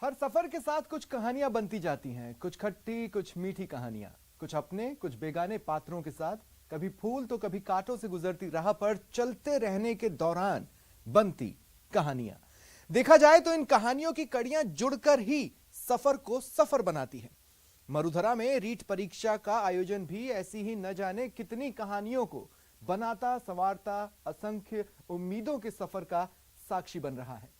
हर सफर के साथ कुछ कहानियां बनती जाती हैं, कुछ खट्टी कुछ मीठी कहानियां, कुछ अपने कुछ बेगाने पात्रों के साथ, कभी फूल तो कभी कांटों से गुजरती राह पर चलते रहने के दौरान बनती कहानियां। देखा जाए तो इन कहानियों की कड़ियां जुड़कर ही सफर को सफर बनाती हैं। मरुधरा में रीट परीक्षा का आयोजन भी ऐसी ही न जाने कितनी कहानियों को बनाता संवारता असंख्य उम्मीदों के सफर का साक्षी बन रहा है।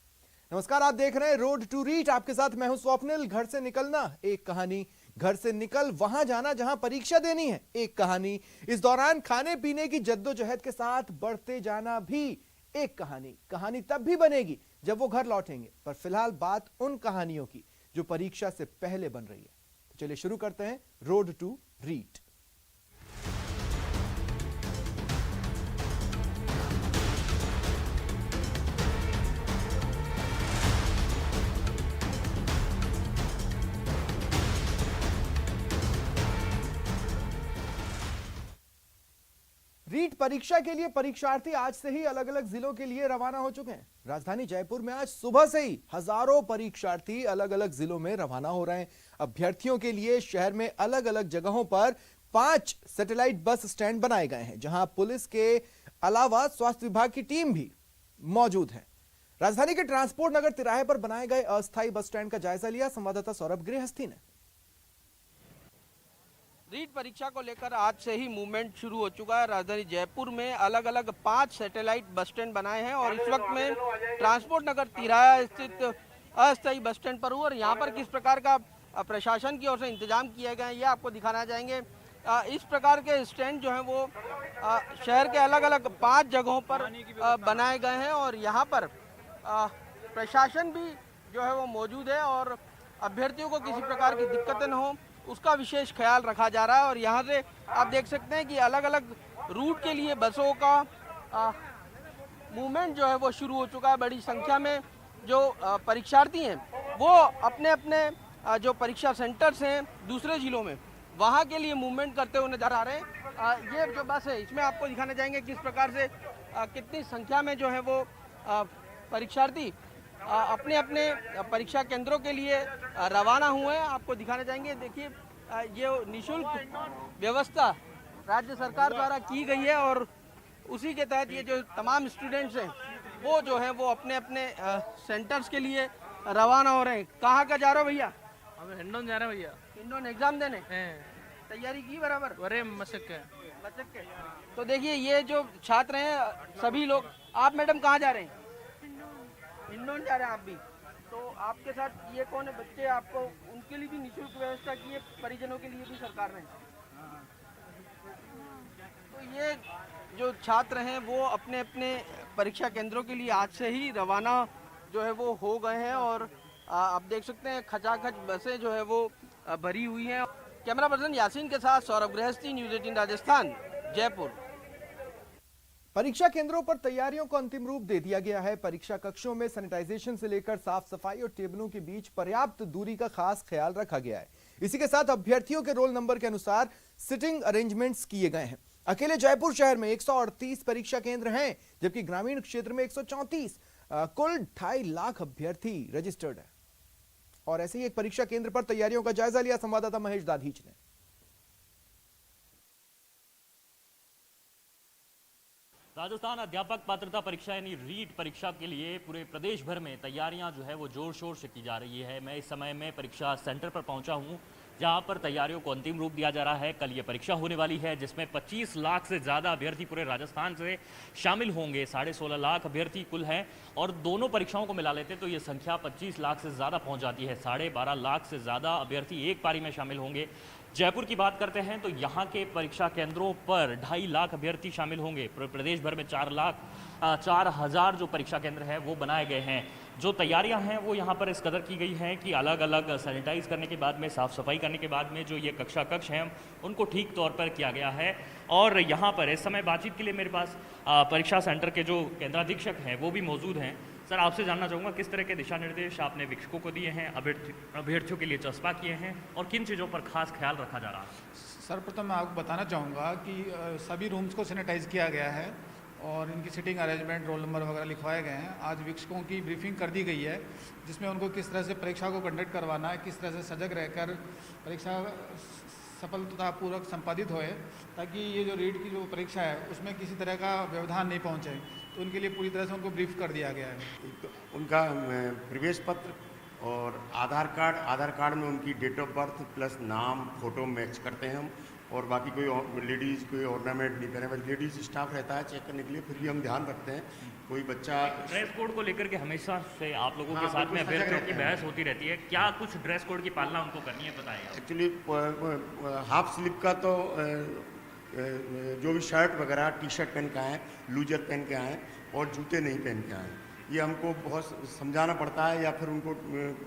नमस्कार, आप देख रहे हैं रोड टू रीट। आपके साथ मैं हूं स्वप्निल। घर से निकलना एक कहानी, घर से निकल वहां जाना जहां परीक्षा देनी है एक कहानी, इस दौरान खाने पीने की जद्दोजहद के साथ बढ़ते जाना भी एक कहानी। कहानी तब भी बनेगी जब वो घर लौटेंगे, पर फिलहाल बात उन कहानियों की जो परीक्षा से पहले बन रही है। तो चलिए शुरू करते हैं रोड टू रीट। रीट परीक्षा के लिए परीक्षार्थी आज से ही अलग अलग जिलों के लिए रवाना हो चुके हैं। राजधानी जयपुर में आज सुबह से ही हजारों परीक्षार्थी अलग अलग जिलों में रवाना हो रहे हैं। अभ्यर्थियों के लिए शहर में अलग अलग जगहों पर 5 सैटेलाइट बस स्टैंड बनाए गए हैं, जहां पुलिस के अलावा स्वास्थ्य विभाग की टीम भी मौजूद है। राजधानी के ट्रांसपोर्ट नगर तिराहे पर बनाए गए अस्थायी बस स्टैंड का जायजा लिया संवाददाता सौरभ गृहस्थी ने। रीट परीक्षा को लेकर आज से ही मूवमेंट शुरू हो चुका है। राजधानी जयपुर में अलग अलग 5 सैटेलाइट बस स्टैंड बनाए हैं और इस वक्त में ट्रांसपोर्ट नगर तिराहा स्थित अस्थायी बस स्टैंड पर हूँ और यहाँ पर किस प्रकार का प्रशासन की ओर से इंतजाम किए गए हैं ये आपको दिखाना चाहेंगे। इस प्रकार के स्टैंड जो हैं वो शहर के अलग अलग 5 जगहों पर बनाए गए हैं और यहाँ पर प्रशासन भी जो है वो मौजूद है और अभ्यर्थियों को किसी प्रकार की दिक्कतें न हो उसका विशेष ख्याल रखा जा रहा है। और यहाँ से आप देख सकते हैं कि अलग अलग रूट के लिए बसों का मूवमेंट जो है वो शुरू हो चुका है। बड़ी संख्या में जो परीक्षार्थी हैं वो अपने अपने जो परीक्षा सेंटर्स हैं दूसरे जिलों में वहाँ के लिए मूवमेंट करते हुए नजर आ रहे हैं। ये जो बस है इसमें आपको दिखाना चाहेंगे किस प्रकार से कितनी संख्या में जो है वो परीक्षार्थी अपने अपने परीक्षा केंद्रों के लिए रवाना हुए हैं। आपको दिखाना चाहेंगे, देखिए ये निःशुल्क व्यवस्था राज्य सरकार द्वारा की गई है और उसी के तहत ये जो तमाम स्टूडेंट्स हैं वो जो है वो अपने अपने सेंटर्स के लिए रवाना हो रहे हैं। कहाँ का जा रहे हो भैया? हम हिंडोन जा रहे हैं भैया। हिंडोन एग्जाम देने तैयारी की बराबर? अरे मशक के। तो देखिए ये जो छात्र हैं सभी लोग, आप मैडम कहाँ जा रहे हैं? हिंडोन जा रहे हैं आप भी। तो आपके साथ ये कौन है बच्चे? आपको उनके लिए भी निःशुल्क व्यवस्था की है, परिजनों के लिए भी सरकार ने। तो ये जो छात्र हैं वो अपने अपने परीक्षा केंद्रों के लिए आज से ही रवाना जो है वो हो गए हैं और आप देख सकते हैं खचाखच बसें जो है वो भरी हुई हैं। कैमरा पर्सन यासीन के साथ सौरभ गृहस्थी, न्यूज़ 18 राजस्थान, जयपुर। परीक्षा केंद्रों पर तैयारियों को अंतिम रूप दे दिया गया है। परीक्षा कक्षों में सैनिटाइजेशन से लेकर साफ सफाई और टेबलों के बीच पर्याप्त दूरी का खास ख्याल रखा गया है। इसी के साथ अभ्यर्थियों के रोल नंबर के अनुसार सिटिंग अरेंजमेंट्स किए गए हैं। अकेले जयपुर शहर में 138 परीक्षा केंद्र हैं, जबकि ग्रामीण क्षेत्र में 134। कुल 2.5 लाख अभ्यर्थी रजिस्टर्ड है। और ऐसे ही एक परीक्षा केंद्र पर तैयारियों का जायजा लिया संवाददाता महेश दाधीच ने। राजस्थान अध्यापक पात्रता परीक्षा यानी रीट परीक्षा के लिए पूरे प्रदेश भर में तैयारियां जो है वो जोर शोर से की जा रही है। मैं इस समय में परीक्षा सेंटर पर पहुंचा हूं, जहां पर तैयारियों को अंतिम रूप दिया जा रहा है। कल ये परीक्षा होने वाली है जिसमें 25 लाख से ज़्यादा अभ्यर्थी पूरे राजस्थान से शामिल होंगे। 16.5 लाख अभ्यर्थी कुल हैं और दोनों परीक्षाओं को मिला लेते तो ये संख्या 25 लाख से ज़्यादा पहुँच जाती है। 12.5 लाख से ज़्यादा अभ्यर्थी एक पारी में शामिल होंगे। जयपुर की बात करते हैं तो यहाँ के परीक्षा केंद्रों पर 2.5 लाख अभ्यर्थी शामिल होंगे। प्रदेश भर में 4,00,000 जो परीक्षा केंद्र है वो बनाए गए हैं। जो तैयारियां हैं वो यहाँ पर इस कदर की गई हैं कि अलग अलग सैनिटाइज करने के बाद में, साफ़ सफाई करने के बाद में जो ये कक्षा कक्ष हैं उनको ठीक तौर पर किया गया है। और यहाँ पर इस समय बातचीत के लिए मेरे पास परीक्षा सेंटर के जो केंद्राधीक्षक हैं वो भी मौजूद हैं। सर, आपसे जानना चाहूँगा किस तरह के दिशा निर्देश आपने शिक्षकों को दिए हैं, अभ्यर्थियों के लिए चस्पा किए हैं और किन चीज़ों पर खास ख्याल रखा जा रहा है? सर्वप्रथम मैं आपको बताना चाहूँगा कि सभी रूम्स को सैनिटाइज किया गया है और इनकी सीटिंग अरेंजमेंट, रोल नंबर वगैरह लिखवाए गए हैं। आज शिक्षकों की ब्रीफिंग कर दी गई है, जिसमें उनको किस तरह से परीक्षा को कंडक्ट करवाना है, किस तरह से सजग रहकर परीक्षा सफलतापूर्वक संपादित होए, ताकि ये जो रीट की जो परीक्षा है उसमें किसी तरह का व्यवधान नहीं पहुंचे। तो उनके लिए पूरी तरह से उनको ब्रीफ कर दिया गया है। तो उनका प्रवेश पत्र और आधार कार्ड में उनकी डेट ऑफ बर्थ प्लस नाम, फोटो मैच करते हैं हम, और बाकी कोई लेडीज़ कोई ऑर्नामेंट नहीं करें, बस लेडीज़ स्टाफ रहता है चेक करने के लिए, फिर भी हम ध्यान रखते हैं कोई बच्चा। ड्रेस कोड को लेकर के हमेशा से आप लोगों के साथ में अभ्यर्थियों की बहस होती रहती है, क्या कुछ ड्रेस कोड की पालना उनको करनी है, बताइए। एक्चुअली हाफ स्लीव का तो जो भी शर्ट वगैरह टी शर्ट पहन के आएँ, लूजर पहन के आएँ और जूते नहीं पहन के आएँ। ये हमको बहुत समझाना पड़ता है, या फिर उनको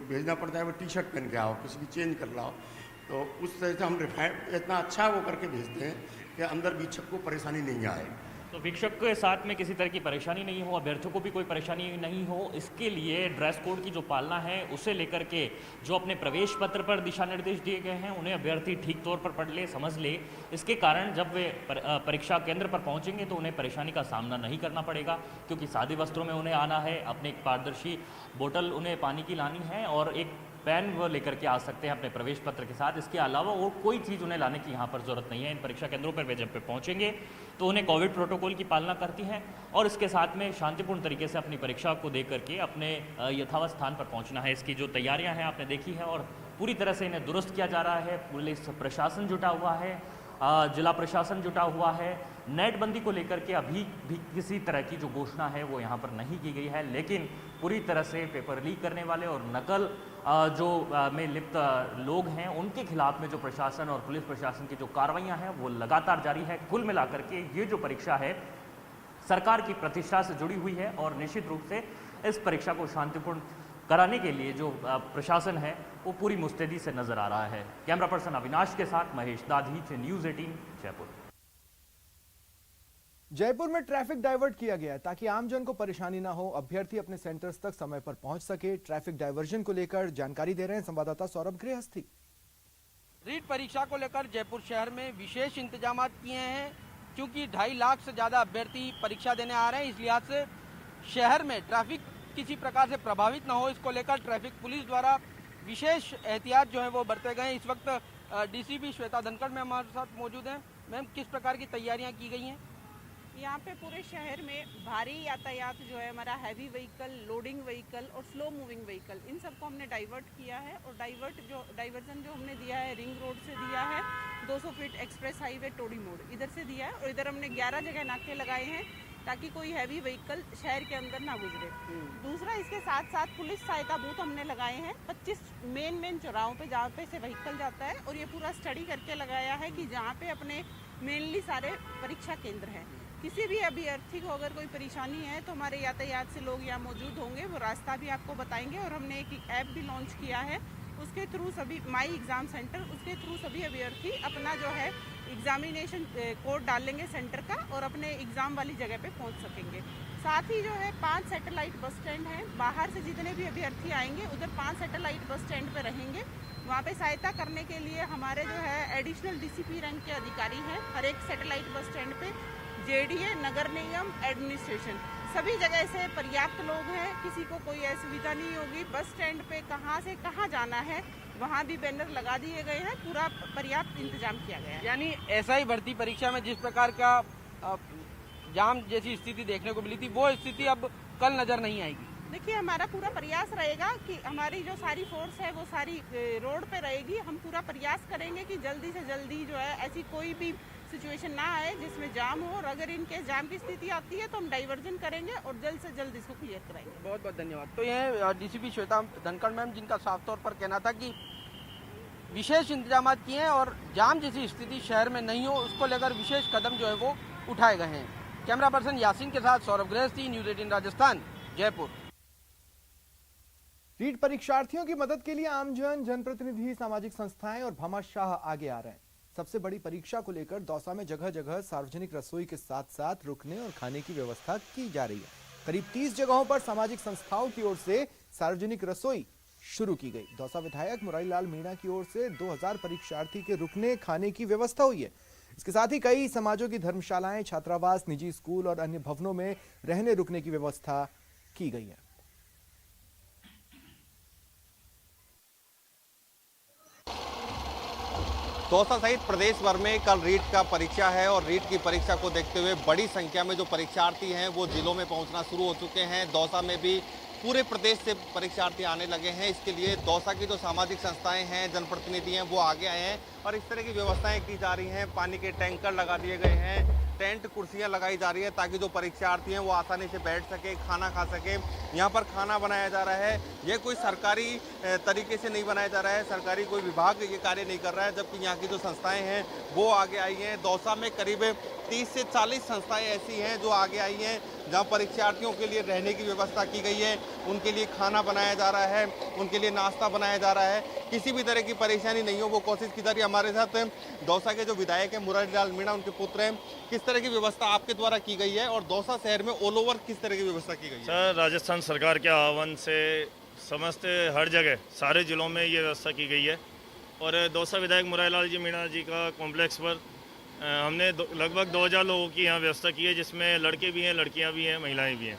भेजना पड़ता है वो टी शर्ट पहन के आओ, किसी भी चेंज कर लाओ। तो उस तरह से हम रिफाइंड इतना अच्छा वो करके भेजते हैं कि अंदर वीक्षक को परेशानी नहीं आए। तो वीक्षक के साथ में किसी तरह की परेशानी नहीं हो, अभ्यर्थियों को भी कोई परेशानी नहीं हो, इसके लिए ड्रेस कोड की जो पालना है उसे लेकर के जो अपने प्रवेश पत्र पर दिशा निर्देश दिए गए हैं उन्हें अभ्यर्थी ठीक तौर पर पढ़ ले, समझ ले। इसके कारण जब वे परीक्षा केंद्र पर पहुंचेंगे तो उन्हें परेशानी का सामना नहीं करना पड़ेगा, क्योंकि सादे वस्त्रों में उन्हें आना है, अपने एक पारदर्शी बोतल उन्हें पानी की लानी है और एक पेन वो लेकर के आ सकते हैं अपने प्रवेश पत्र के साथ। इसके अलावा और कोई चीज़ उन्हें लाने की यहाँ पर ज़रूरत नहीं है। इन परीक्षा केंद्रों पर वे जब पे पहुँचेंगे तो उन्हें कोविड प्रोटोकॉल की पालना करती हैं और इसके साथ में शांतिपूर्ण तरीके से अपनी परीक्षा को दे करके अपने यथावत स्थान पर पहुँचना है। इसकी जो तैयारियाँ हैं आपने देखी है और पूरी तरह से इन्हें दुरुस्त किया जा रहा है। पुलिस प्रशासन जुटा हुआ है, जिला प्रशासन जुटा हुआ है। नेट बंदी को लेकर के अभी भी किसी तरह की जो घोषणा है वो यहाँ पर नहीं की गई है, लेकिन पूरी तरह से पेपर लीक करने वाले और नकल में लिप्त लोग हैं उनके खिलाफ में जो प्रशासन और पुलिस प्रशासन की जो कार्रवाइयाँ हैं वो लगातार जारी है। कुल मिलाकर के ये जो परीक्षा है सरकार की प्रतिष्ठा से जुड़ी हुई है और निश्चित रूप से इस परीक्षा को शांतिपूर्ण कराने के लिए जो प्रशासन है वो पूरी मुस्तैदी से नजर आ रहा है। कैमरा पर्सन अविनाश के साथ महेश दाधीच, न्यूज़ 18 जयपुर। जयपुर में ट्रैफिक डाइवर्ट किया गया है ताकि आमजन को परेशानी ना हो, अभ्यर्थी अपने सेंटर्स तक समय पर पहुंच सके। ट्रैफिक डाइवर्जन को लेकर जानकारी दे रहे हैं संवाददाता सौरभ गृहस्थी। रीट परीक्षा को लेकर जयपुर शहर में विशेष इंतजाम किए हैं, क्योंकि 2.5 लाख से ज्यादा अभ्यर्थी परीक्षा देने आ रहे हैं। इस लिहाज से शहर में ट्रैफिक किसी प्रकार से प्रभावित न हो, इसको लेकर ट्रैफिक पुलिस द्वारा विशेष एहतियात जो है वो बरते गए। इस वक्त डीसीपी श्वेता धनखड़ में हमारे साथ मौजूद हैं। मैम, किस प्रकार की तैयारियां की गई हैं? यहाँ पे पूरे शहर में भारी यातायात जो है हमारा हैवी व्हीकल, लोडिंग व्हीकल और स्लो मूविंग व्हीकल, इन सबको हमने डाइवर्ट किया है। और डाइवर्जन जो हमने दिया है रिंग रोड से दिया है, 200 फीट एक्सप्रेस हाईवे टोडी मोड़ इधर से दिया है, और इधर हमने 11 जगह नाके लगाए हैं ताकि कोई हैवी व्हीकल शहर के अंदर ना गुजरे। दूसरा, इसके साथ साथ पुलिस सहायता बूथ हमने लगाए हैं 25 मेन चौराहों पे जहाँ पे से व्हीकल जाता है, और ये पूरा स्टडी करके लगाया है कि जहाँ पे अपने मेनली सारे परीक्षा केंद्र हैं। किसी भी अभ्यर्थी को अगर कोई परेशानी है तो हमारे यातायात से लोग यहाँ मौजूद होंगे, वो रास्ता भी आपको बताएंगे। और हमने एक ऐप भी लॉन्च किया है, उसके थ्रू सभी माई एग्ज़ाम सेंटर, उसके थ्रू सभी अभ्यर्थी अपना जो है एग्जामिनेशन कोड डालेंगे सेंटर का और अपने एग्ज़ाम वाली जगह पे पहुँच सकेंगे। साथ ही जो है 5 सैटेलाइट बस स्टैंड हैं, बाहर से जितने भी अभ्यर्थी आएंगे उधर 5 सैटेलाइट बस स्टैंड पे रहेंगे। वहाँ पे सहायता करने के लिए हमारे जो है एडिशनल डीसीपी रैंक के अधिकारी हैं हर एक सैटेलाइट बस स्टैंड पे। जेडीए, नगर निगम, एडमिनिस्ट्रेशन, सभी जगह से पर्याप्त लोग हैं, किसी को कोई असुविधा नहीं होगी। बस स्टैंड पे कहाँ से कहाँ जाना है वहाँ भी बैनर लगा दिए गए हैं, पूरा पर्याप्त इंतजाम किया गया है। यानी SI भर्ती परीक्षा में जिस प्रकार का जाम जैसी स्थिति देखने को मिली थी वो स्थिति अब कल नजर नहीं आएगी। देखिए, हमारा पूरा प्रयास रहेगा कि हमारी जो सारी फोर्स है वो सारी रोड पे रहेगी। हम पूरा प्रयास करेंगे कि जल्दी से जल्दी जो है ऐसी कोई भी सिचुएशन ना आए जिसमें जाम हो, और अगर इनके जाम की स्थिति आती है तो हम डाइवर्जन करेंगे और जल्द से जल्द इसको क्लियर कराएंगे। बहुत बहुत धन्यवाद। तो ये डीसीपी श्वेता धनखड़ मैम, जिनका साफ तौर पर कहना था कि विशेष इंतजाम किए हैं और जाम जैसी स्थिति शहर में नहीं हो, उसको लेकर विशेष कदम जो है वो उठाए गए हैं। कैमरा पर्सन यासीन के साथ सौरभ गृहस्थी, न्यूज़ 18 राजस्थान, जयपुर। रीट परीक्षार्थियों की मदद के लिए आमजन, जनप्रतिनिधि, सामाजिक संस्थाएं और भामाशाह आगे आ रहे हैं। सबसे बड़ी परीक्षा को लेकर दौसा में जगह जगह सार्वजनिक रसोई के साथ साथ रुकने और खाने की व्यवस्था की जा रही है। करीब 30 जगहों पर सामाजिक संस्थाओं की ओर से सार्वजनिक रसोई शुरू की गई। दौसा विधायक मुरारी लाल मीणा की ओर से 2000 परीक्षार्थी के रुकने खाने की व्यवस्था हुई है। इसके साथ ही कई समाजों की धर्मशालाएं, छात्रावास, निजी स्कूल और अन्य भवनों में रहने रुकने की व्यवस्था की गई है। दौसा सहित प्रदेश भर में कल रीट का परीक्षा है और रीट की परीक्षा को देखते हुए बड़ी संख्या में जो परीक्षार्थी हैं वो जिलों में पहुंचना शुरू हो चुके हैं। दौसा में भी पूरे प्रदेश से परीक्षार्थी आने लगे हैं। इसके लिए दौसा की जो सामाजिक संस्थाएं हैं, जनप्रतिनिधि हैं, वो आगे आए हैं और इस तरह की व्यवस्थाएं की जा रही हैं। पानी के टैंकर लगा दिए गए हैं, टेंट, कुर्सियां लगाई जा रही है ताकि जो परीक्षार्थी हैं वो आसानी से बैठ सके, खाना खा सके। यहाँ पर खाना बनाया जा रहा है। ये कोई सरकारी तरीके से नहीं बनाया जा रहा है, सरकारी कोई विभाग ये कार्य नहीं कर रहा है, जबकि यहाँ की जो संस्थाएं हैं वो आगे आई हैं। दौसा में करीब 30 से 40 संस्थाएं ऐसी हैं जो आगे आई हैं, जहाँ परीक्षार्थियों के लिए रहने की व्यवस्था की गई है, उनके लिए खाना बनाया जा रहा है, उनके लिए नाश्ता बनाया जा रहा है। किसी भी तरह की परेशानी नहीं हो वो कोशिश की जा रही है। हमारे साथ दौसा के जो विधायक हैं मुरारीलाल मीणा, उनके पुत्र हैं। किस तरह की व्यवस्था आपके द्वारा की गई है और दौसा शहर में ऑल ओवर किस तरह की व्यवस्था की गई है? सर, राजस्थान सरकार के आह्वान से समस्त हर जगह सारे जिलों में ये व्यवस्था की गई है और दौसा विधायक मुरारीलाल जी मीणा जी का कॉम्प्लेक्स पर हमने लगभग 2000 लोगों की यहाँ व्यवस्था की है, जिसमें लड़के भी हैं, लड़कियाँ भी हैं, महिलाएं भी हैं।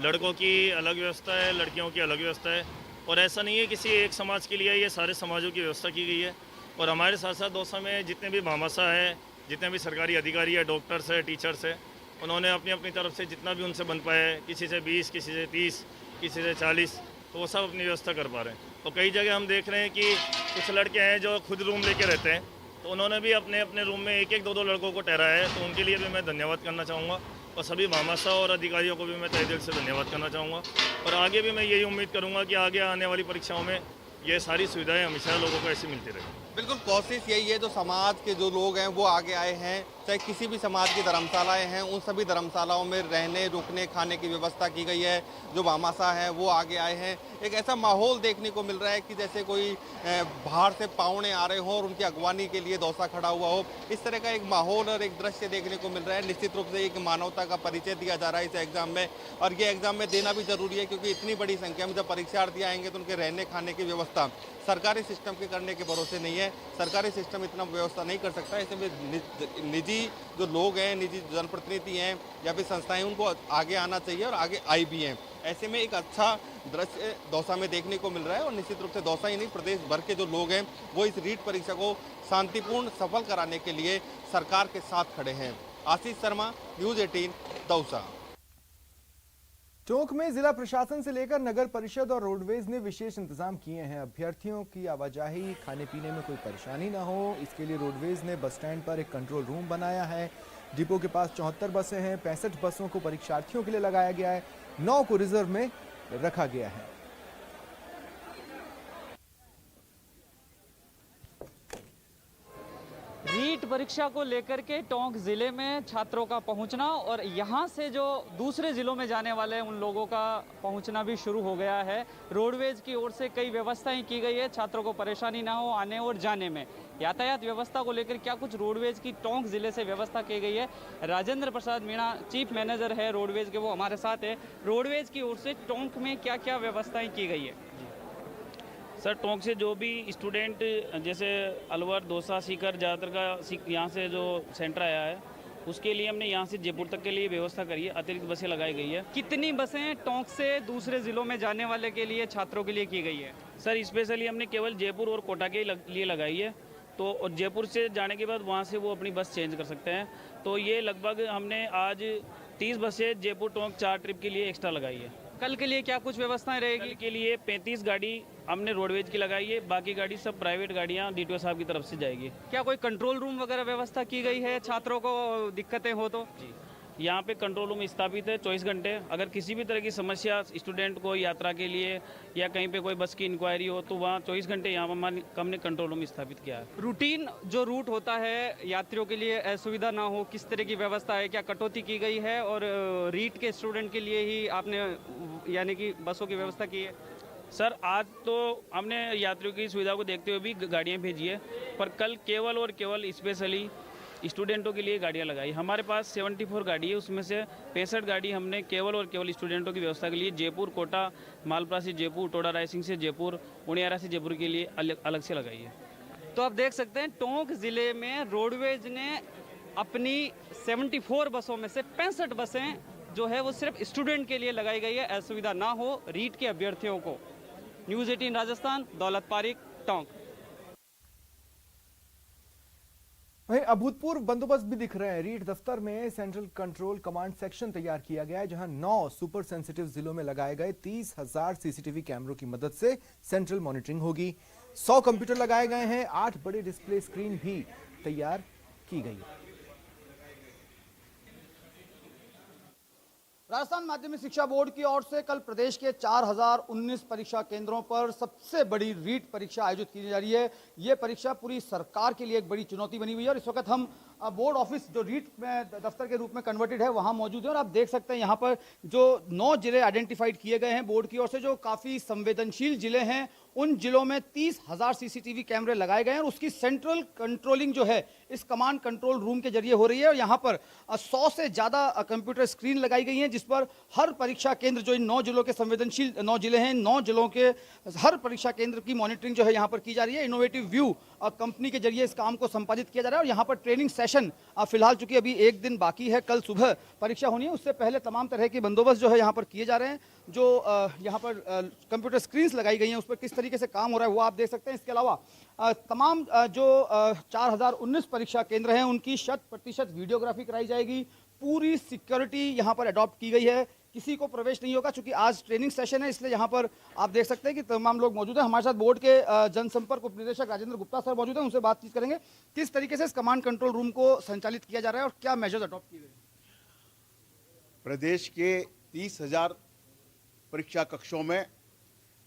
लड़कों की अलग व्यवस्था है, लड़कियों की अलग व्यवस्था है और ऐसा नहीं है किसी एक समाज के लिए, ये सारे समाजों की व्यवस्था की गई है। और हमारे साथ साथ दौसा में जितने भी भामाशाह है, जितने भी सरकारी अधिकारी है, डॉक्टर्स है, टीचर्स है, उन्होंने अपनी अपनी तरफ से जितना भी उनसे बन पाया है, किसी से 20, किसी से 30, किसी से 40, तो वो सब अपनी व्यवस्था कर पा रहे हैं। और कई जगह हम देख रहे हैं कि कुछ लड़के हैं जो खुद रूम लेके रहते हैं, तो उन्होंने भी अपने अपने रूम में एक एक दो लड़कों को ठहराया है, तो उनके लिए भी मैं धन्यवाद करना चाहूँगा और सभी भामाशाह और अधिकारियों को भी मैं तहे दिल से धन्यवाद करना चाहूँगा। और आगे भी मैं यही उम्मीद करूँगा कि आगे आने वाली परीक्षाओं में ये सारी सुविधाएं हमेशा लोगों को ऐसी मिलती रहे। बिल्कुल कोशिश यही है, जो समाज के जो लोग हैं वो आगे आए हैं, चाहे किसी भी समाज की धर्मशालाएं हैं, उन सभी धर्मशालाओं में रहने, रुकने, खाने की व्यवस्था की गई है। जो भामाशाह हैं वो आगे आए हैं। एक ऐसा माहौल देखने को मिल रहा है कि जैसे कोई बाहर से पाहुणे आ रहे हों और उनकी अगवानी के लिए दौसा खड़ा हुआ हो। इस तरह का एक माहौल और एक दृश्य देखने को मिल रहा है। निश्चित रूप से एक मानवता का परिचय दिया जा रहा है इस एग्जाम में, और ये एग्जाम में देना भी जरूरी है, क्योंकि इतनी बड़ी संख्या में जब परीक्षार्थी आएंगे तो उनके रहने खाने की व्यवस्था सरकारी सिस्टम के करने के भरोसे नहीं है। सरकारी सिस्टम इतना व्यवस्था नहीं कर सकता। ऐसे में निजी जो लोग हैं, निजी जनप्रतिनिधि हैं या फिर संस्थाएं, उनको आगे आना चाहिए और आगे आई भी हैं। ऐसे में एक अच्छा दृश्य दौसा में देखने को मिल रहा है और निश्चित रूप से दौसा ही नहीं, प्रदेश भर के जो लोग हैं वो इस रीट परीक्षा को शांतिपूर्ण सफल कराने के लिए सरकार के साथ खड़े हैं। आशीष शर्मा, न्यूज़ 18, दौसा। टोंक में जिला प्रशासन से लेकर नगर परिषद और रोडवेज ने विशेष इंतजाम किए हैं। अभ्यर्थियों की आवाजाही, खाने पीने में कोई परेशानी ना हो, इसके लिए रोडवेज ने बस स्टैंड पर एक कंट्रोल रूम बनाया है। डिपो के पास 74 बसें हैं। 65 बसों को परीक्षार्थियों के लिए लगाया गया है, 9 को रिजर्व में रखा गया है। रीट परीक्षा को लेकर के टोंक जिले में छात्रों का पहुंचना और यहां से जो दूसरे जिलों में जाने वाले उन लोगों का पहुंचना भी शुरू हो गया है। रोडवेज की ओर से कई व्यवस्थाएं की गई है, छात्रों को परेशानी ना हो आने और जाने में। यातायात व्यवस्था को लेकर क्या कुछ रोडवेज की टोंक जिले से व्यवस्था की गई है, राजेंद्र प्रसाद मीणा चीफ मैनेजर है रोडवेज के, वो हमारे साथ है। रोडवेज की ओर से टोंक में क्या क्या व्यवस्थाएं की गई है? सर, टोंक से जो भी स्टूडेंट जैसे अलवर, दौसा, सीकर ज़्यादातर का यहाँ से जो सेंटर आया है, उसके लिए हमने यहाँ से जयपुर तक के लिए व्यवस्था करी है, अतिरिक्त बसें लगाई गई है। कितनी बसें टोंक से दूसरे जिलों में जाने वाले के लिए छात्रों के लिए की गई है? सर, स्पेशली हमने केवल जयपुर और कोटा के लिए लगाई है। तो और जयपुर से जाने के बाद वहाँ से वो अपनी बस चेंज कर सकते हैं। तो ये लगभग हमने आज 30 बसें जयपुर टोंक 4 ट्रिप के लिए एक्स्ट्रा लगाई है। कल के लिए क्या कुछ व्यवस्थाएं रहेगी? कल के लिए 35 गाड़ी हमने रोडवेज की लगाई है, बाकी गाड़ी सब प्राइवेट गाड़ियाँ डीटीओ साहब की तरफ से जाएगी। क्या कोई कंट्रोल रूम वगैरह व्यवस्था की गई है, छात्रों को दिक्कतें हो तो? जी, यहाँ पे कंट्रोल रूम स्थापित है 24 घंटे। अगर किसी भी तरह की समस्या स्टूडेंट को यात्रा के लिए या कहीं पे कोई बस की इंक्वायरी हो तो वहाँ 24 घंटे यहाँ हमने कंट्रोल रूम स्थापित किया है। रूटीन जो रूट होता है यात्रियों के लिए असुविधा ना हो, किस तरह की व्यवस्था है? क्या कटौती की गई है और रीट के स्टूडेंट के लिए ही आपने यानी कि बसों की व्यवस्था की है? सर, आज तो हमने यात्रियों की सुविधा को देखते हुए भी गाड़ियाँ भेजी है, पर कल केवल और केवल स्पेशली स्टूडेंटों के लिए गाड़ियाँ लगाई। हमारे पास 74 गाड़ी है, उसमें से 65 गाड़ी हमने केवल और केवल स्टूडेंटों की व्यवस्था के लिए जयपुर, कोटा, मालपुरा से जयपुर, टोडा रायसिंह से जयपुर, उनियारा से जयपुर के लिए अलग से लगाई है। तो आप देख सकते हैं टोंक जिले में रोडवेज ने अपनी 74 बसों में से 65 बसें जो है वो सिर्फ स्टूडेंट के लिए लगाई गई है, असुविधा ना हो रीट के अभ्यर्थियों को। न्यूज़ 18 राजस्थान, दौलत पारिक, टोंक। वहीं अभूतपूर्व बंदोबस्त भी दिख रहे हैं। रीट दफ्तर में सेंट्रल कंट्रोल कमांड सेक्शन तैयार किया गया है, जहां 9 सुपर सेंसिटिव जिलों में लगाए गए 30,000 सीसीटीवी कैमरों की मदद से सेंट्रल मॉनिटरिंग होगी। 100 कंप्यूटर लगाए गए हैं, 8 बड़े डिस्प्ले स्क्रीन भी तैयार की गई है। राजस्थान माध्यमिक शिक्षा बोर्ड की ओर से कल प्रदेश के 4019 परीक्षा केंद्रों पर सबसे बड़ी रीट परीक्षा आयोजित की जा रही है। ये परीक्षा पूरी सरकार के लिए एक बड़ी चुनौती बनी हुई है और इस वक्त हम बोर्ड ऑफिस जो रीट में दफ्तर के रूप में कन्वर्टेड है वहां मौजूद है और आप देख सकते हैं यहाँ पर जो 9 जिले आइडेंटिफाइड किए गए हैं बोर्ड की ओर से, जो काफी संवेदनशील जिले हैं, उन जिलों में 30,000 सीसीटीवी कैमरे लगाए गए हैं और उसकी सेंट्रल कंट्रोलिंग जो है इस कमांड कंट्रोल रूम के जरिए हो रही है। और यहाँ पर 100 से ज्यादा कंप्यूटर स्क्रीन लगाई गई हैं, जिस पर हर परीक्षा केंद्र, जो इन 9 जिलों के संवेदनशील 9 जिले हैं, 9 जिलों के हर परीक्षा केंद्र की मॉनिटरिंग जो है यहाँ पर की जा रही है। इनोवेटिव व्यू कंपनी के जरिए इस काम को संपादित किया जा रहा है और यहाँ पर ट्रेनिंग सेशन फिलहाल चूंकि अभी एक दिन बाकी है, कल सुबह परीक्षा होनी है, उससे पहले तमाम तरह के बंदोबस्त जो है यहाँ पर किए जा रहे हैं। जो यहाँ पर कंप्यूटर स्क्रीन्स लगाई गई हैं उस पर किस तरीके से काम हो रहा है वो आप देख सकते हैं। इसके अलावा तमाम जो 4019 परीक्षा केंद्र हैं उनकी 100% वीडियोग्राफी कराई जाएगी। पूरी सिक्योरिटी यहाँ पर अडॉप्ट की गई है, किसी को प्रवेश नहीं होगा। चूंकि आज ट्रेनिंग सेशन है इसलिए यहाँ पर आप देख सकते हैं कि तमाम लोग मौजूद हैं। हमारे साथ बोर्ड के जनसंपर्क उप निदेशक राजेंद्र गुप्ता सर मौजूद हैं, उनसे बातचीत करेंगे किस तरीके से इस कमांड कंट्रोल रूम को संचालित किया जा रहा है और क्या मेजर्स अडॉप्ट किए गए। प्रदेश के 30,000 परीक्षा कक्षों में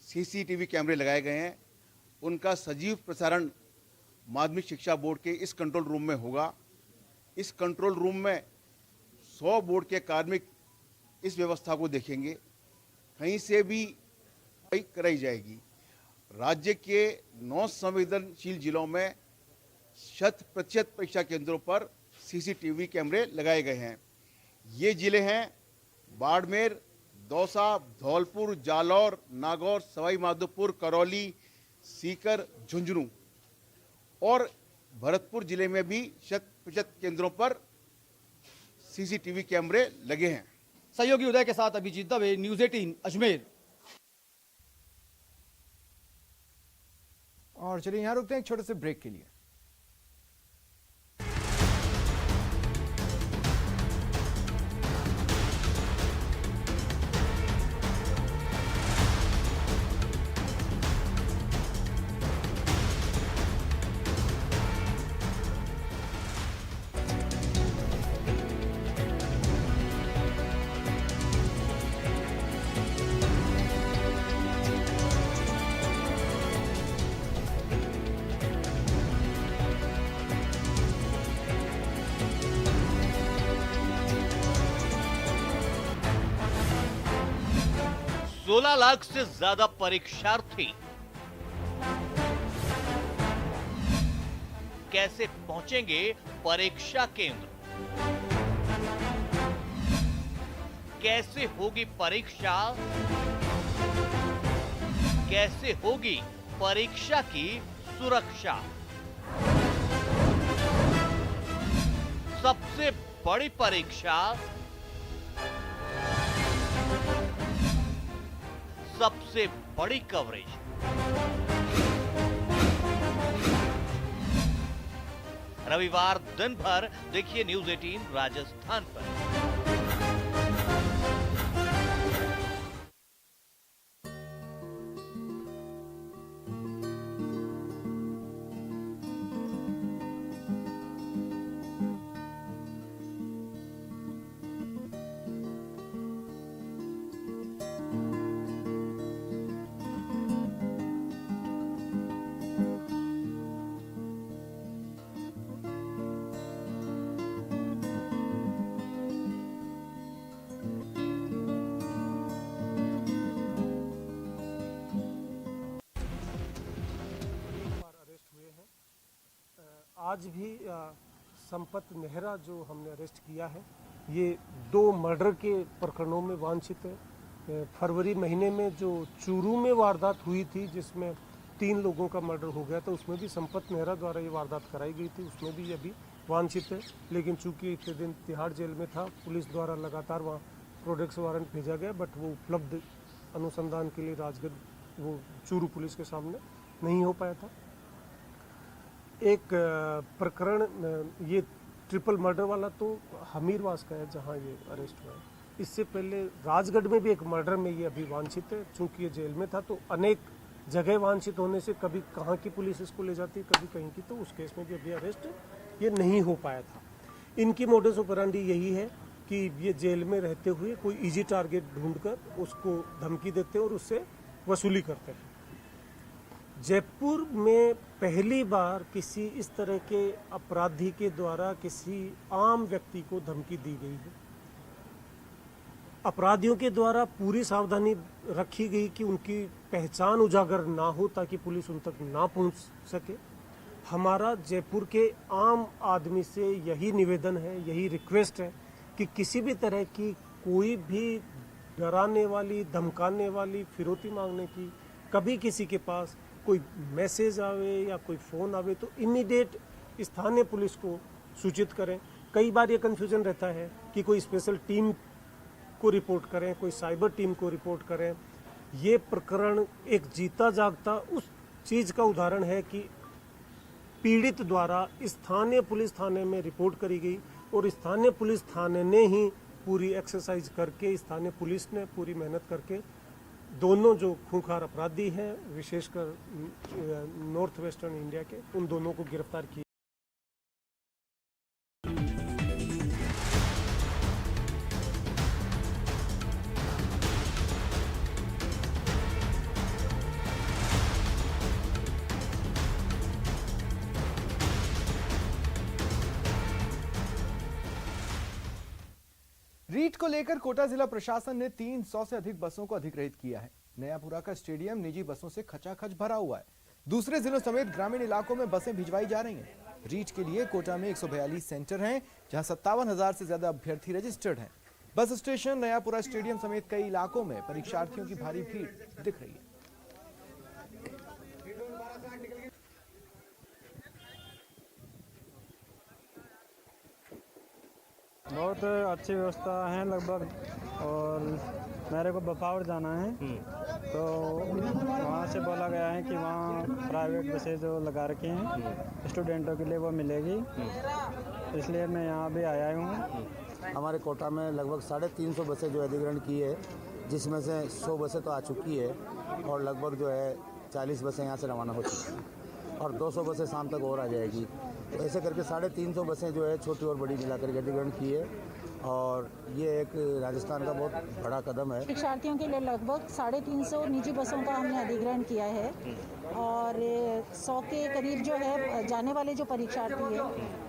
सीसीटीवी कैमरे लगाए गए हैं। उनका सजीव प्रसारण माध्यमिक शिक्षा बोर्ड के इस कंट्रोल रूम में होगा। इस कंट्रोल रूम में 100 बोर्ड के कार्मिक इस व्यवस्था को देखेंगे, कहीं से भी कराई जाएगी। राज्य के 9 संवेदनशील जिलों में 100% परीक्षा केंद्रों पर सीसीटीवी कैमरे लगाए गए हैं। ये जिले हैं बाड़मेर, दौसा, धौलपुर, जालौर, नागौर, सवाई माधोपुर, करौली, सीकर, झुंझुनू और भरतपुर जिले में भी 100% केंद्रों पर सीसीटीवी कैमरे लगे हैं। सहयोगी उदय के साथ अभिजीत दवे, न्यूज़ 18 अजमेर। और चलिए यहां रुकते हैं एक छोटे से ब्रेक के लिए। लाख से ज्यादा परीक्षार्थी कैसे पहुंचेंगे परीक्षा केंद्र? कैसे होगी परीक्षा? कैसे होगी परीक्षा की सुरक्षा? सबसे बड़ी परीक्षा, सबसे बड़ी कवरेज। रविवार दिन भर देखिए न्यूज़ 18 राजस्थान पर। आज भी संपत नेहरा जो हमने अरेस्ट किया है, ये 2 मर्डर के प्रकरणों में वांछित है। फरवरी महीने में जो चूरू में वारदात हुई थी जिसमें 3 लोगों का मर्डर हो गया था, उसमें भी संपत नेहरा द्वारा ये वारदात कराई गई थी, उसमें भी अभी वांछित है, लेकिन चूंकि इतने दिन तिहाड़ जेल में था, पुलिस द्वारा लगातार वहाँ प्रोडक्ट्स वारंट भेजा गया, बट वो उपलब्ध अनुसंधान के लिए राजगढ़ वो चूरू पुलिस के सामने नहीं हो पाया था। एक प्रकरण ये ट्रिपल मर्डर वाला तो हमीरवास का है जहाँ ये अरेस्ट हुआ है। इससे पहले राजगढ़ में भी एक मर्डर में ये अभी वांछित है। चूंकि ये जेल में था तो अनेक जगह वांछित होने से कभी कहाँ की पुलिस इसको ले जाती है, कभी कहीं की, तो उस केस में भी अभी अरेस्ट ये नहीं हो पाया था। इनकी मोडस ऑपरेंडी यही है कि ये जेल में रहते हुए कोई इजी टारगेट ढूंढकर उसको धमकी देते हैं और उससे वसूली करते हैं। जयपुर में पहली बार किसी इस तरह के अपराधी के द्वारा किसी आम व्यक्ति को धमकी दी गई है। अपराधियों के द्वारा पूरी सावधानी रखी गई कि उनकी पहचान उजागर ना हो ताकि पुलिस उन तक ना पहुंच सके। हमारा जयपुर के आम आदमी से यही निवेदन है, यही रिक्वेस्ट है कि किसी भी तरह की कोई भी डराने वाली, धमकाने वाली, फिरौती मांगने की कभी किसी के पास कोई मैसेज आवे या कोई फ़ोन आवे तो इमीडिएट स्थानीय पुलिस को सूचित करें। कई बार ये कन्फ्यूजन रहता है कि कोई स्पेशल टीम को रिपोर्ट करें, कोई साइबर टीम को रिपोर्ट करें। ये प्रकरण एक जीता जागता उस चीज़ का उदाहरण है कि पीड़ित द्वारा स्थानीय पुलिस थाने में रिपोर्ट करी गई और स्थानीय पुलिस थाने ने ही पूरी एक्सरसाइज करके, स्थानीय पुलिस ने पूरी मेहनत करके दोनों जो खूंखार अपराधी हैं, विशेषकर नॉर्थ वेस्टर्न इंडिया के, उन दोनों को गिरफ्तार किया। रीट को लेकर कोटा जिला प्रशासन ने 300 से अधिक बसों को अधिग्रहित किया है। नयापुरा का स्टेडियम निजी बसों से खचाखच भरा हुआ है। दूसरे जिलों समेत ग्रामीण इलाकों में बसें भिजवाई जा रही हैं। रीट के लिए कोटा में 142 सेंटर हैं, जहां 57,000 से ज्यादा अभ्यर्थी रजिस्टर्ड हैं। बस स्टेशन, नयापुरा स्टेडियम समेत कई इलाकों में परीक्षार्थियों की भारी भीड़ दिख रही है। बहुत अच्छी व्यवस्था है लगभग। और मेरे को बफावर जाना है तो वहाँ से बोला गया है कि वहाँ प्राइवेट बसें जो लगा रखी हैं स्टूडेंटों के लिए वो मिलेगी, इसलिए मैं यहाँ भी आया हूँ। हमारे कोटा में लगभग 350 बसें जो अधिग्रहण की है, जिसमें से 100 बसें तो आ चुकी है और लगभग जो है 40 बसें यहाँ से रवाना हो चुकी हैं और 200 बसें शाम तक और आ जाएगी। तो ऐसे करके 350 बसें जो है छोटी और बड़ी मिलाकर के अधिग्रहण की है और ये एक राजस्थान का बहुत बड़ा कदम है। परीक्षार्थियों के लिए लगभग 350 निजी बसों का हमने अधिग्रहण किया है और 100 के करीब जो है जाने वाले जो परीक्षार्थी है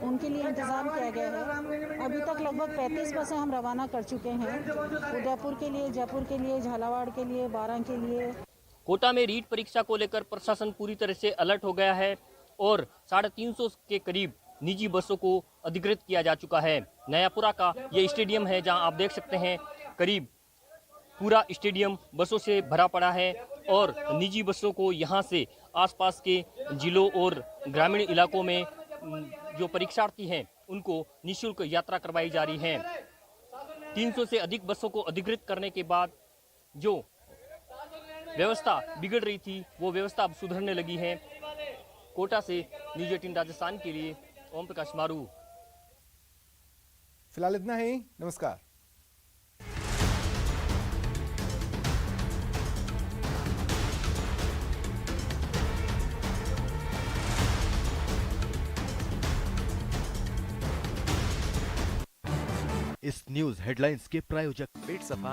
उनके लिए इंतज़ाम किया गया है। अभी तक लगभग 35 बसें हम रवाना कर चुके हैं, उदयपुर के लिए, जयपुर के लिए, झालावाड़ के लिए, बारां के लिए। कोटा में रीट परीक्षा को लेकर प्रशासन पूरी तरह से अलर्ट हो गया है और 350 के करीब निजी बसों को अधिकृत किया जा चुका है। नयापुरा का ये स्टेडियम है जहां आप देख सकते हैं करीब पूरा स्टेडियम बसों से भरा पड़ा है और निजी बसों को यहां से आसपास के जिलों और ग्रामीण इलाकों में जो परीक्षार्थी हैं उनको निःशुल्क यात्रा करवाई जा रही है। 300 से अधिक बसों को अधिकृत करने के बाद जो व्यवस्था बिगड़ रही थी वो व्यवस्था अब सुधरने लगी है। कोटा से न्यूज़ 18 राजस्थान के लिए ओम प्रकाश मारू। फिलहाल इतना ही, नमस्कार। इस न्यूज हेडलाइंस के प्रायोजक पेट सफा